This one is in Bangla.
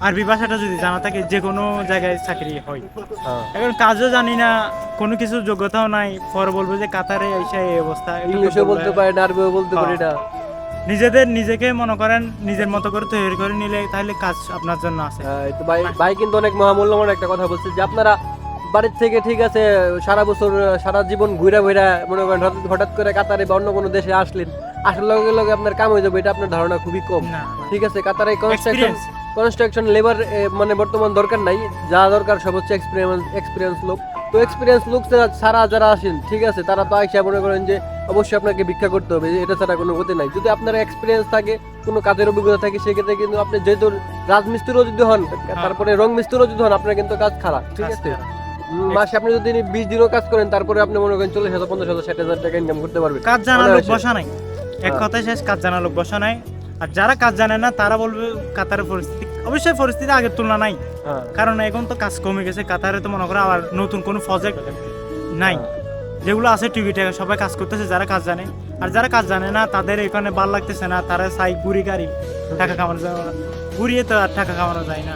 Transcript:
আরবি ভাষাটা যদি জানা থাকে যে কোনো জায়গায় চাকরি হয়। হ্যাঁ। এখন কাজও জানি না, কোনো কিছু যোগ্যতাও নাই, পরে বলবো যে কাতারে এসে এই অবস্থা। এটা তো ইংলিশও বললে- বলতে পারে না, আরবিও বলতে পারি না। নিজেকে মনে করেন নিজের মতো করে তৈরি করে নিলে তাহলে কাজ আপনার জন্য আছে। তো ভাই ভাই কিন্তু অনেক মহামূল্যবান একটা কথা বলছে যে আপনারা বাড়ির থেকে ঠিক আছে সারা বছর সারা জীবন ঘুরে ঘুরে মনে করেন হঠাৎ করে কাতারে বা অন্য কোনো দেশে আসলেন, আসার লগে লগে আপনার কাম হয়ে যাবে, এটা আপনার ধারণা খুবই কম। না, ঠিক আছে, কাতারে Experience। কনস্ট্রাকশন লেবার মানে বর্তমান দরকার নাই, যা দরকার সব হচ্ছে এক্সপিরিয়েন্স লোক। তো এক্সপিরিয়েন্স লোক ছাড়া যারা আসেন ঠিক আছে, তারা তো আইসা মনে করেন যে অবশ্যই আপনাকে ভিক্ষা করতে হবে, এটা ছাড়া কোনো গতি নাই। যদি আপনার এক্সপিরিয়েন্স থাকে, কোনো কাজের অভিজ্ঞতা থাকে, সেক্ষেত্রে কিন্তু আপনি যেহেতু রাজমিস্ত্রিও যদি হন, তারপরে রং মিস্ত্রিও যদি হন, আপনার কিন্তু কাজ খারাপ। ঠিক কাজ আছে, খারাপ। মাসে আপনি যদি 20 দিনও কাজ করেন, তারপরে আপনি মনে করেন 40,000 50,000 60,000 টাকা ইনকাম করতে পারবেন। কাজ জানা লোক অনায়াসে। বসা নাই, এক হ্যাঁ। কথায় শেষ, কাজ জানা লোক বসা নাই। আর যারা কাজ জানে না তারা বলবে কাতারের পরিস্থিতি, অবশ্যই পরিস্থিতি আগের তুলনা নাই, হ্যাঁ। কারণ এখন তো কাজ কমে গেছে কাতারে। তো মনে করো আবার নতুন কোনো প্রজেক্ট নাই, যেগুলো আছে টিভি টাকা সবাই কাজ করতেছে যারা কাজ জানে। আর যারা কাজ জানে না তাদের এখানে ভাল লাগতেছে না, তারা চাই গুড়ি গাড়ি টাকা কামানো যায়, ঘুরিয়ে তো আর টাকা কামানো যায় না।